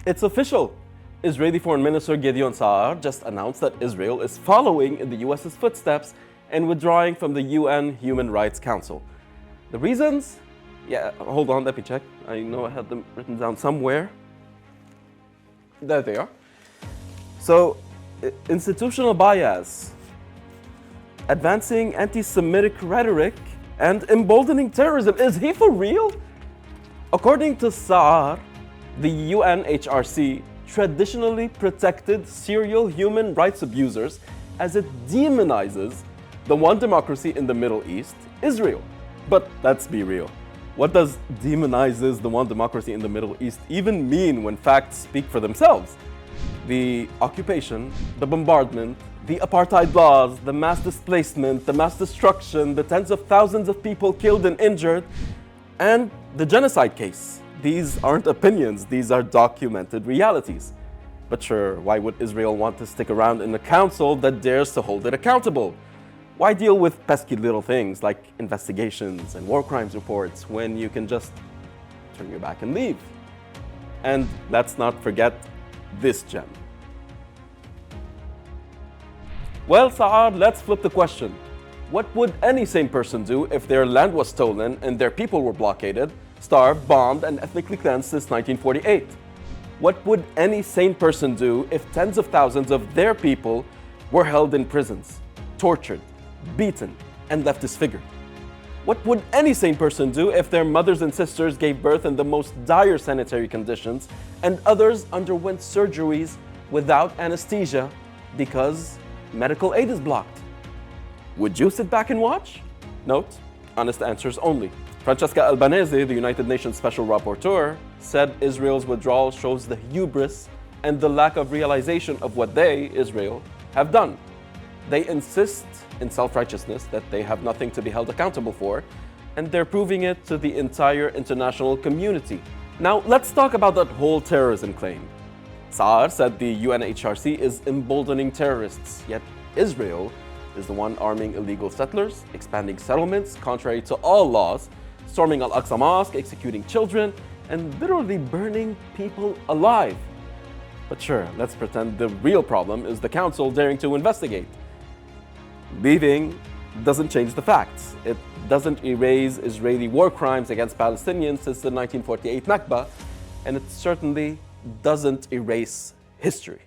It's official. Israeli Foreign Minister Gideon Sa'ar just announced that Israel is following in the US's footsteps and withdrawing from the UN Human Rights Council. The reasons? Yeah, hold on, let me check. I know I had them written down somewhere. There they are. So, institutional bias, advancing anti-Semitic rhetoric, and emboldening terrorism. Is he for real? According to Sa'ar, the UNHRC traditionally protected serial human rights abusers as it demonizes the one democracy in the Middle East, Israel. But let's be real. What does demonizes the one democracy in the Middle East even mean when facts speak for themselves? The occupation, the bombardment, the apartheid laws, the mass displacement, the mass destruction, the tens of thousands of people killed and injured, and the genocide case. These aren't opinions, these are documented realities. But sure, why would Israel want to stick around in a council that dares to hold it accountable? Why deal with pesky little things like investigations and war crimes reports when you can just turn your back and leave? And let's not forget this gem. Well, Sa'ar, let's flip the question. What would any sane person do if their land was stolen and their people were blockaded, starved, bombed, and ethnically cleansed since 1948? What would any sane person do if tens of thousands of their people were held in prisons, tortured, beaten, and left disfigured? What would any sane person do if their mothers and sisters gave birth in the most dire sanitary conditions and others underwent surgeries without anesthesia because medical aid is blocked? Would you sit back and watch? Note, honest answers only. Francesca Albanese, the United Nations Special Rapporteur, said Israel's withdrawal shows the hubris and the lack of realization of what they, Israel, have done. They insist in self-righteousness that they have nothing to be held accountable for, and they're proving it to the entire international community. Now, let's talk about that whole terrorism claim. Sa'ar said the UNHRC is emboldening terrorists, yet Israel is the one arming illegal settlers, expanding settlements contrary to all laws, storming Al-Aqsa Mosque, executing children, and literally burning people alive. But sure, let's pretend the real problem is the council daring to investigate. Leaving doesn't change the facts. It doesn't erase Israeli war crimes against Palestinians since the 1948 Nakba, and it certainly doesn't erase history.